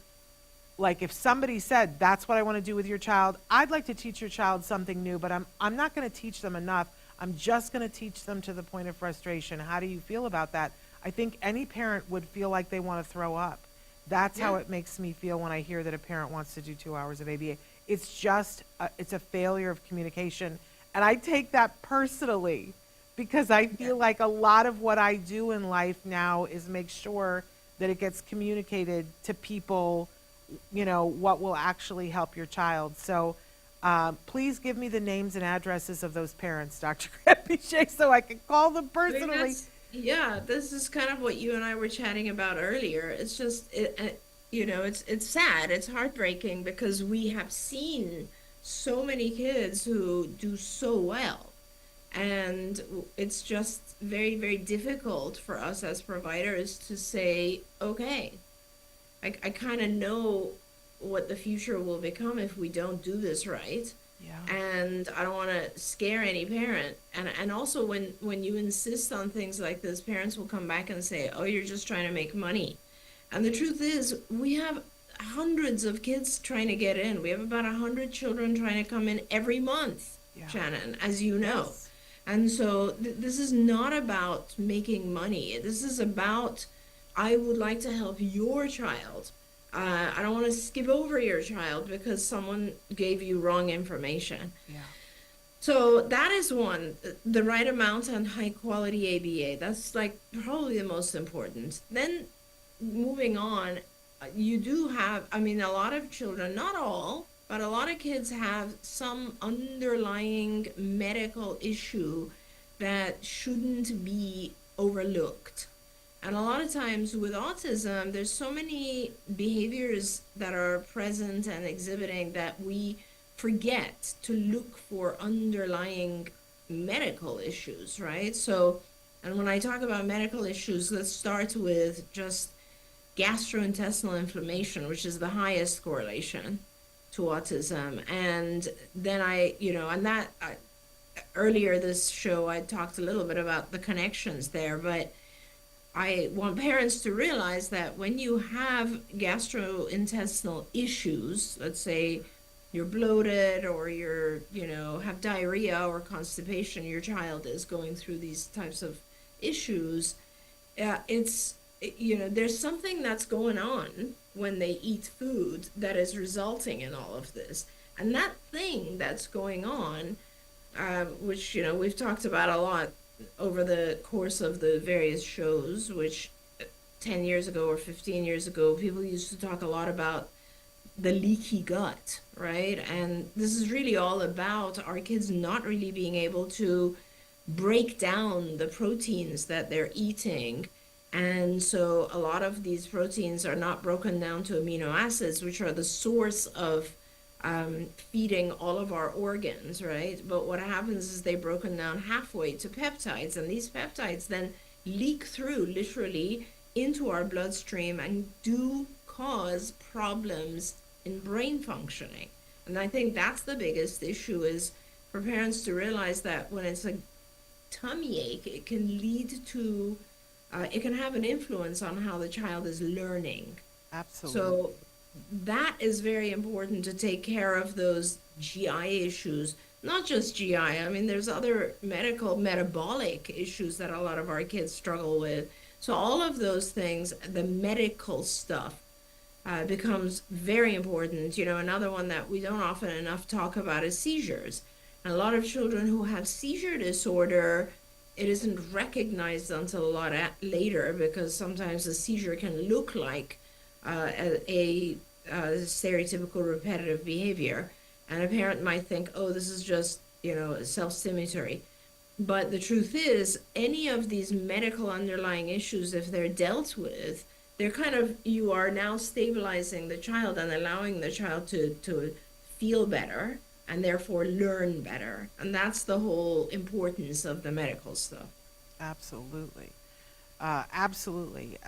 like if somebody said, that's what I want to do with your child, I'd like to teach your child something new, but I'm not going to teach them enough. I'm just going to teach them to the point of frustration. How do you feel about that? I think any parent would feel like they want to throw up. That's how it makes me feel when I hear that a parent wants to do 2 hours of ABA. It's just, it's a failure of communication. And I take that personally because I feel like a lot of what I do in life now is make sure that it gets communicated to people, you know, what will actually help your child. So please give me the names and addresses of those parents, Dr. Granpeesheh, so I can call them personally. Yeah, this is kind of what you and I were chatting about earlier. It's just, you know, it's sad, it's heartbreaking because we have seen so many kids who do so well. And it's just very, very difficult for us as providers to say, okay, I kind of know what the future will become if we don't do this right. Yeah. And I don't want to scare any parent. And also when you insist on things like this, parents will come back and say, oh, you're just trying to make money. And the truth is, we have hundreds of kids trying to get in. We have about 100 children trying to come in every month, Shannon, as you know. Yes. And so this is not about making money. This is about, I would like to help your child. I don't want to skip over your child because someone gave you wrong information. Yeah. So that is one, the right amount and high quality ABA. That's like probably the most important. Then moving on, you do have, I mean, a lot of children, not all, but a lot of kids have some underlying medical issue that shouldn't be overlooked. And a lot of times with autism, there's so many behaviors that are present and exhibiting that we forget to look for underlying medical issues, right? So, and when I talk about medical issues, let's start with just gastrointestinal inflammation, which is the highest correlation to autism. And then earlier this show, I talked a little bit about the connections there, but I want parents to realize that when you have gastrointestinal issues, let's say you're bloated or you're, have diarrhea or constipation, your child is going through these types of issues, there's something that's going on when they eat food that is resulting in all of this. And that thing that's going on, which, we've talked about a lot over the course of the various shows, which 10 years ago or 15 years ago, people used to talk a lot about the leaky gut, right? And this is really all about our kids not really being able to break down the proteins that they're eating. And so a lot of these proteins are not broken down to amino acids, which are the source of feeding all of our organs, right? But what happens is they're broken down halfway to peptides, and these peptides then leak through literally into our bloodstream and do cause problems in brain functioning. And I think that's the biggest issue, is for parents to realize that when it's a tummy ache, it can lead to, it can have an influence on how the child is learning. Absolutely. So that is very important, to take care of those GI issues, not just GI. I mean, there's other metabolic issues that a lot of our kids struggle with. So all of those things, the medical stuff, becomes very important. Another one that we don't often enough talk about is seizures. And a lot of children who have seizure disorder, it isn't recognized until a lot later, because sometimes a seizure can look like a stereotypical repetitive behavior, and a parent might think, oh, this is just, self-stimulatory. But the truth is, any of these medical underlying issues, if they're dealt with, they're kind of, you are now stabilizing the child and allowing the child to feel better and therefore learn better. And that's the whole importance of the medical stuff. Absolutely. Absolutely.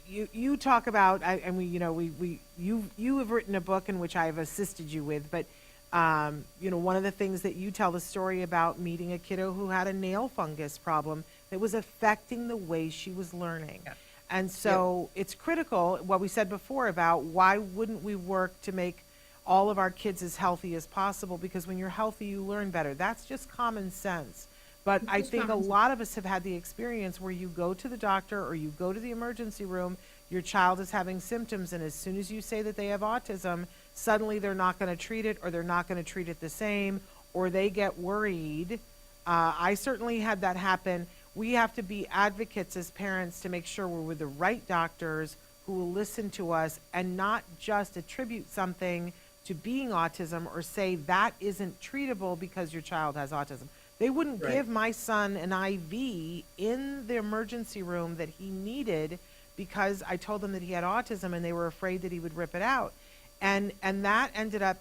You talk about, and you have written a book in which I have assisted you with, but one of the things that you tell the story about meeting a kiddo who had a nail fungus problem that was affecting the way she was learning. Yeah. And so it's critical, what we said before about why wouldn't we work to make all of our kids as healthy as possible, because when you're healthy, you learn better. That's just common sense. But I think a lot of us have had the experience where you go to the doctor or you go to the emergency room, your child is having symptoms, and as soon as you say that they have autism, suddenly they're not going to treat it, or they're not going to treat it the same, or they get worried. I certainly had that happen. We have to be advocates as parents to make sure we're with the right doctors who will listen to us and not just attribute something to being autism or say that isn't treatable because your child has autism. They wouldn't give my son an IV in the emergency room that he needed because I told them that he had autism, and they were afraid that he would rip it out. And that ended up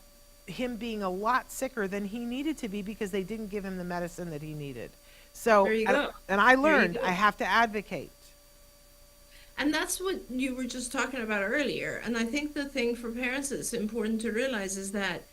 him being a lot sicker than he needed to be because they didn't give him the medicine that he needed. So, there you go. And I learned I have to advocate. And that's what you were just talking about earlier. And I think the thing for parents that's important to realize is that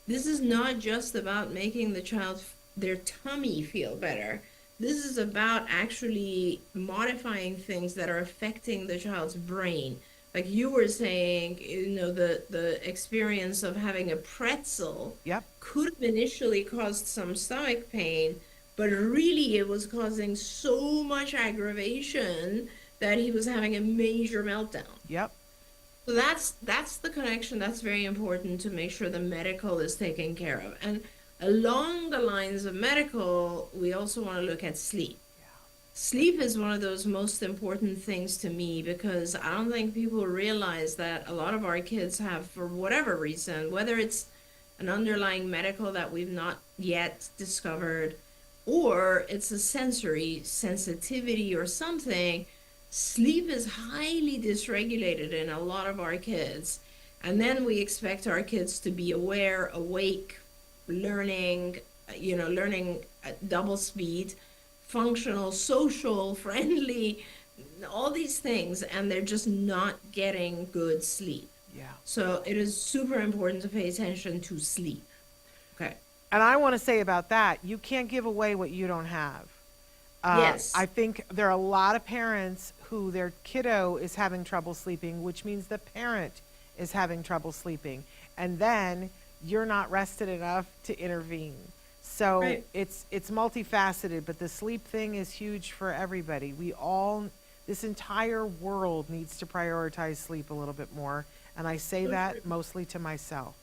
this is not just about making the child, their tummy, feel better. This is about actually modifying things that are affecting the child's brain. Like you were saying, the experience of having a pretzel could have initially caused some stomach pain, but really it was causing so much aggravation that he was having a major meltdown. Yep. So that's the connection that's very important to make sure the medical is taken care of. And along the lines of medical, we also want to look at sleep. Sleep is one of those most important things to me, because I don't think people realize that a lot of our kids have, for whatever reason, whether it's an underlying medical that we've not yet discovered, or it's a sensory sensitivity or something, sleep is highly dysregulated in a lot of our kids. And then we expect our kids to be aware, awake, learning at double speed, functional, social, friendly, all these things, and they're just not getting good sleep. Yeah. So it is super important to pay attention to sleep. Okay. And I want to say about that, you can't give away what you don't have. Yes. I think there are a lot of parents who their kiddo is having trouble sleeping, which means the parent is having trouble sleeping. And then you're not rested enough to intervene. So it's multifaceted, but the sleep thing is huge for everybody. This entire world needs to prioritize sleep a little bit more. And I say that mostly to myself.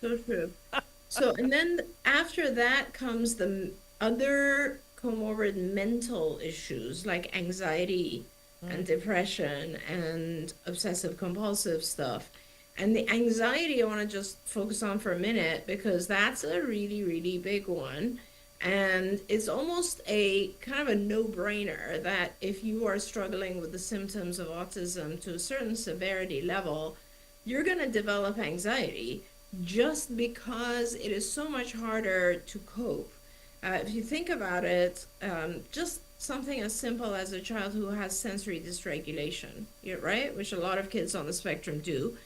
So true. So, and then after that comes the other comorbid mental issues like anxiety and depression and obsessive compulsive stuff. And the anxiety I want to just focus on for a minute, because that's a really, really big one. And it's almost a kind of a no-brainer that if you are struggling with the symptoms of autism to a certain severity level, you're going to develop anxiety, just because it is so much harder to cope. If you think about it, just something as simple as a child who has sensory dysregulation, right? Which a lot of kids on the spectrum do.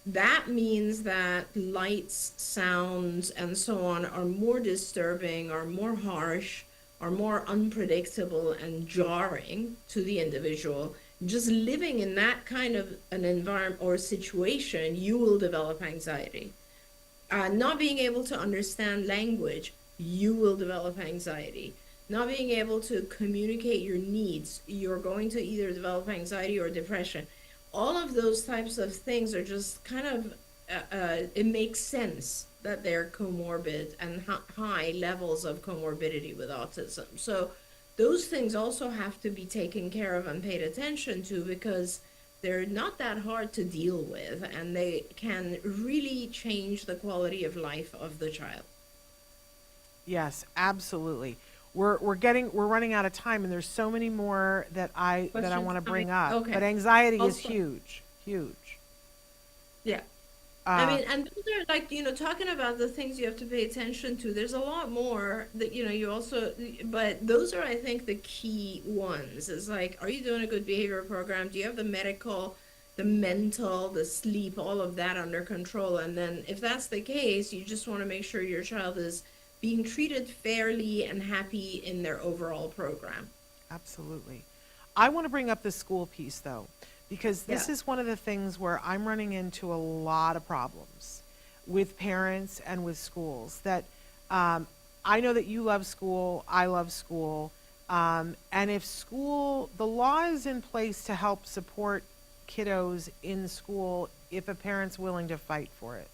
That means that lights, sounds, and so on are more disturbing, or more harsh, or more unpredictable and jarring to the individual. Just living in that kind of an environment or situation, you will develop anxiety. Not being able to understand language, you will develop anxiety. Not being able to communicate your needs, you're going to either develop anxiety or depression. All of those types of things are just kind of, it makes sense that they're comorbid and high levels of comorbidity with autism. So those things also have to be taken care of and paid attention to, because they're not that hard to deal with, and they can really change the quality of life of the child. Yes, absolutely. We're running out of time, and there's so many more that I Questions want to bring coming? up. Okay. But anxiety is Also- huge, huge. Yeah. I mean, and those are like, talking about the things you have to pay attention to. There's a lot more that, you also, but those are, I think, the key ones. Is like, are you doing a good behavior program? Do you have the medical, the mental, the sleep, all of that under control? And then if that's the case, you just want to make sure your child is being treated fairly and happy in their overall program. Absolutely. I want to bring up the school piece, though, because this Yeah. is one of the things where I'm running into a lot of problems with parents and with schools. That I know that you love school, I love school, and if school, the law is in place to help support kiddos in school if a parent's willing to fight for it.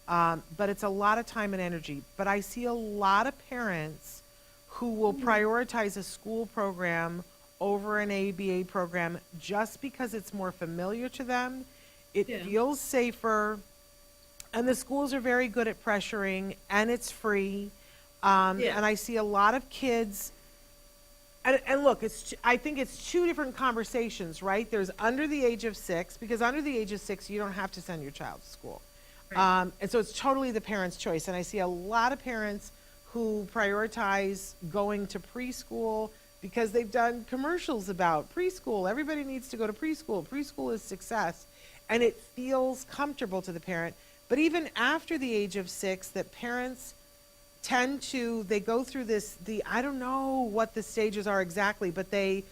But it's a lot of time and energy. But I see a lot of parents who will prioritize a school program over an ABA program just because it's more familiar to them. It Yeah. feels safer, and the schools are very good at pressuring, and it's free. Yeah. And I see a lot of kids. And look, I think it's two different conversations, right? There's under the age of 6, because under the age of 6, you don't have to send your child to school. Right. And so it's totally the parent's choice. And I see a lot of parents who prioritize going to preschool because they've done commercials about preschool. Everybody needs to go to preschool. Preschool is success. And it feels comfortable to the parent. But even after the age of 6, that parents tend to, they go through I don't know what the stages are exactly, but they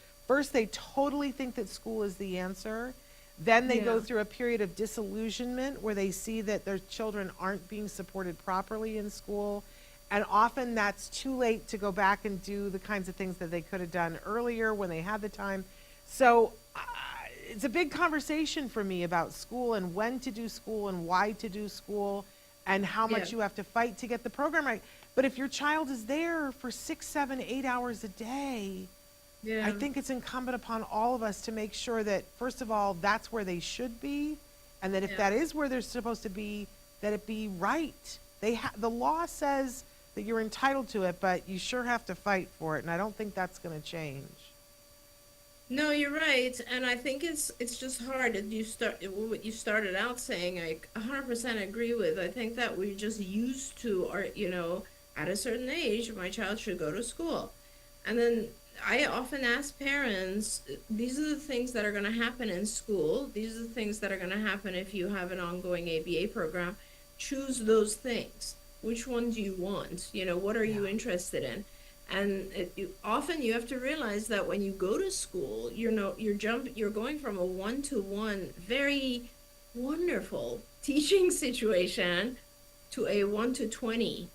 totally think that school is the answer. Then they go Yeah. through a period of disillusionment where they see that their children aren't being supported properly in school. And often that's too late to go back and do the kinds of things that they could have done earlier when they had the time. So it's a big conversation for me about school and when to do school and why to do school and how much Yeah. you have to fight to get the program right. But if your child is there for 6, 7, 8 hours a day, Yeah. I think it's incumbent upon all of us to make sure that, first of all, that's where they should be, and that if Yeah. that is where they're supposed to be, that it be right. The law says that you're entitled to it, but you sure have to fight for it, and I don't think that's going to change. No, you're right, and I think it's just hard. What you started out saying, I 100% agree with. I think that we're just used to, or at a certain age, my child should go to school, and then I often ask parents, these are the things that are going to happen in school. These are the things that are going to happen if you have an ongoing ABA program. Choose those things. Which one do you want? What are you interested in? And often you have to realize that when you go to school, you're going from a one-to-one, very wonderful teaching situation to a 1-to-20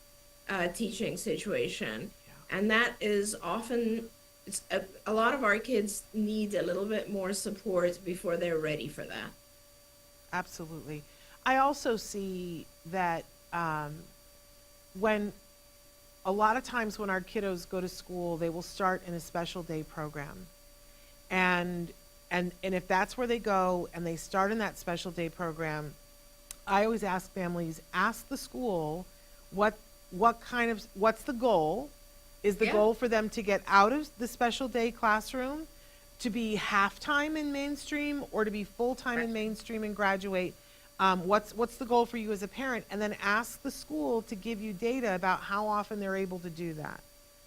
teaching situation. Yeah. And that is often, a lot of our kids need a little bit more support before they're ready for that. Absolutely. I also see that when a lot of times when our kiddos go to school, they will start in a special day program. And if that's where they go and they start in that special day program, I always ask families, ask the school what's the goal? Is the goal for them to get out of the special day classroom, to be half-time in mainstream, or to be full-time in mainstream and graduate? What's the goal for you as a parent? And then ask the school to give you data about how often they're able to do that.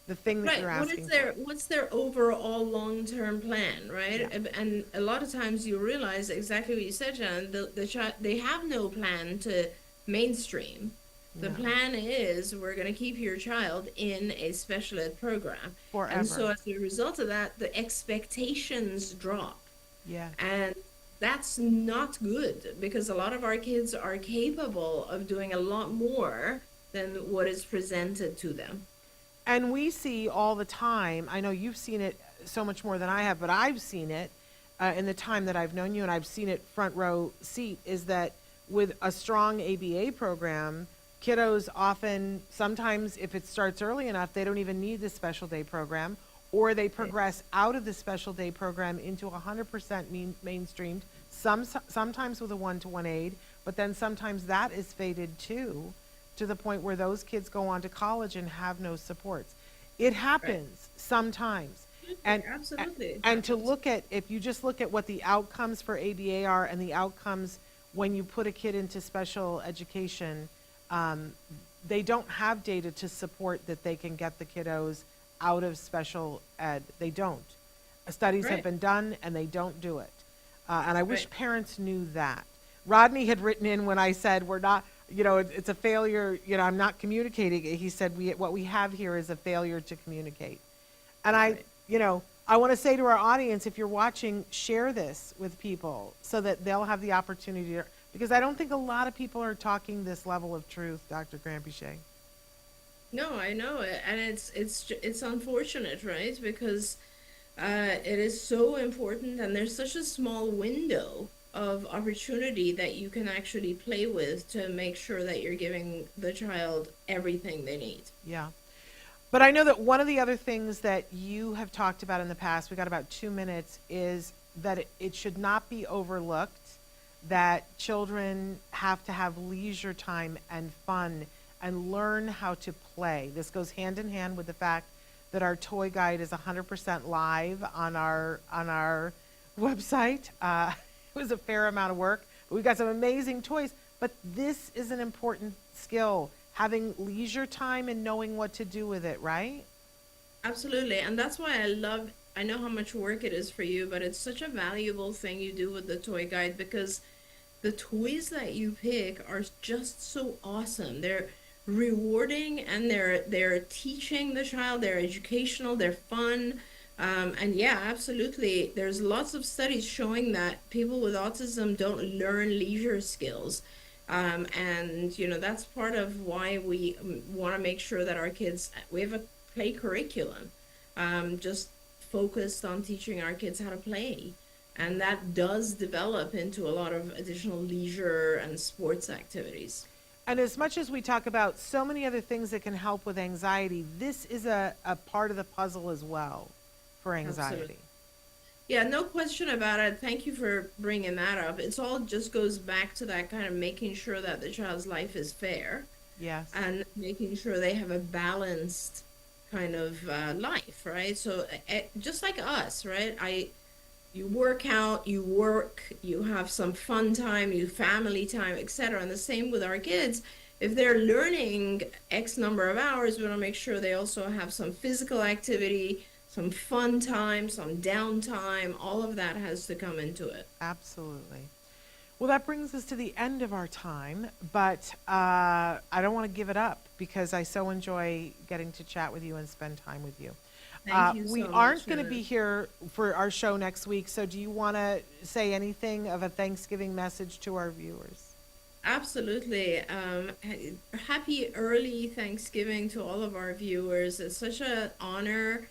The thing that you're asking What's their overall long-term plan, right? Yeah. And a lot of times you realize exactly what you said, Jan. The child, they have no plan to mainstream. The plan is, we're going to keep your child in a special ed program. Forever. And so as a result of that, the expectations drop. Yeah. And that's not good, because a lot of our kids are capable of doing a lot more than what is presented to them. And we see all the time, I know you've seen it so much more than I have, but I've seen it in the time that I've known you, and I've seen it front row seat, is that with a strong ABA program, kiddos often, sometimes if it starts early enough, they don't even need the special day program, or they progress out of the special day program into 100% mainstreamed, sometimes with a one-to-one aid, but then sometimes that is faded too, to the point where those kids go on to college and have no supports. It happens sometimes. Absolutely. And to look at, if you just look at what the outcomes for ABA are and the outcomes when you put a kid into special education, they don't have data to support that they can get the kiddos out of special ed. They don't. Studies have been done and they don't do it. And I wish parents knew that. Rodney had written in when I said we're not, it's a failure, I'm not communicating. He said what we have here is a failure to communicate. And I want to say to our audience, if you're watching, share this with people so that they'll have the opportunity to, because I don't think a lot of people are talking this level of truth, Dr. Granpeesheh. No, I know it, and it's unfortunate, right? Because it is so important, and there's such a small window of opportunity that you can actually play with to make sure that you're giving the child everything they need. Yeah. But I know that one of the other things that you have talked about in the past, we got about 2 minutes, is that it should not be overlooked that children have to have leisure time and fun and learn how to play. This goes hand in hand with the fact that our toy guide is 100% live on our website. It was a fair amount of work, but we've got some amazing toys. But this is an important skill, having leisure time and knowing what to do with it, right? Absolutely, and that's why I know how much work it is for you, but it's such a valuable thing you do with the toy guide, because the toys that you pick are just so awesome. They're rewarding, and they're teaching the child, they're educational, they're fun. And yeah, absolutely. There's lots of studies showing that people with autism don't learn leisure skills. And, that's part of why we want to make sure that our kids, we have a play curriculum, just focused on teaching our kids how to play. And that does develop into a lot of additional leisure and sports activities. And as much as we talk about so many other things that can help with anxiety, this is a part of the puzzle as well for anxiety. Absolutely. Yeah, no question about it. Thank you for bringing that up. It's all just goes back to that kind of making sure that the child's life is fair. Yes. And making sure they have a balanced kind of life, right? So just like us, right? You work out, you work, you have some fun time, you family time, etc. And the same with our kids. If they're learning X number of hours, we want to make sure they also have some physical activity, some fun time, some downtime. All of that has to come into it. Absolutely. Well, that brings us to the end of our time, but I don't want to give it up because I so enjoy getting to chat with you and spend time with you. Thank you so we much, aren't going to Shannon. be here for our show next week, so do you want to say anything of a Thanksgiving message to our viewers? Absolutely. Happy early Thanksgiving to all of our viewers. It's such an honor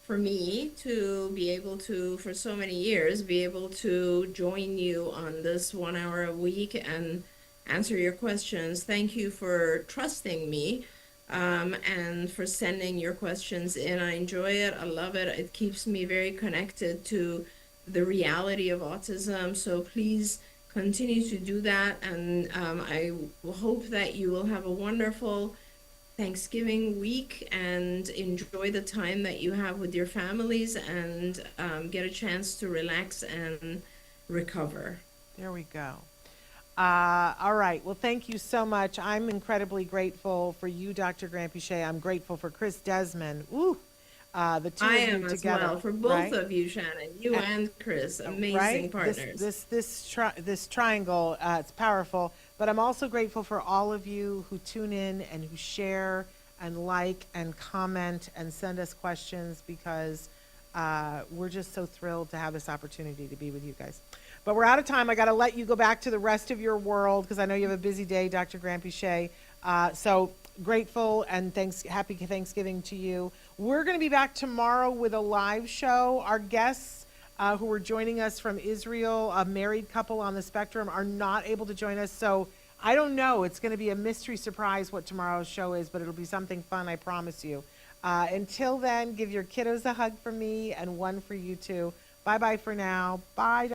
for me to be able to, for so many years, be able to join you on this 1 hour a week and answer your questions. Thank you for trusting me. And for sending your questions in. I enjoy it. I love it. It keeps me very connected to the reality of autism. So please continue to do that. And I hope that you will have a wonderful Thanksgiving week and enjoy the time that you have with your families and get a chance to relax and recover. There we go. All right. Well, thank you so much. I'm incredibly grateful for you, Dr. Granpeesheh. I'm grateful for Chris Desmond. Ooh, the two I of you am as together. well. For both right? of you, Shannon, you and Chris, amazing right? partners. This triangle, it's powerful. But I'm also grateful for all of you who tune in and who share and like and comment and send us questions, because we're just so thrilled to have this opportunity to be with you guys. But we're out of time. I got to let you go back to the rest of your world because I know you have a busy day, Dr. Granpeesheh. So grateful and happy Thanksgiving to you. We're going to be back tomorrow with a live show. Our guests who are joining us from Israel, a married couple on the spectrum, are not able to join us. So I don't know. It's going to be a mystery surprise what tomorrow's show is, but it'll be something fun, I promise you. Until then, give your kiddos a hug from me and one for you too. Bye-bye for now. Bye.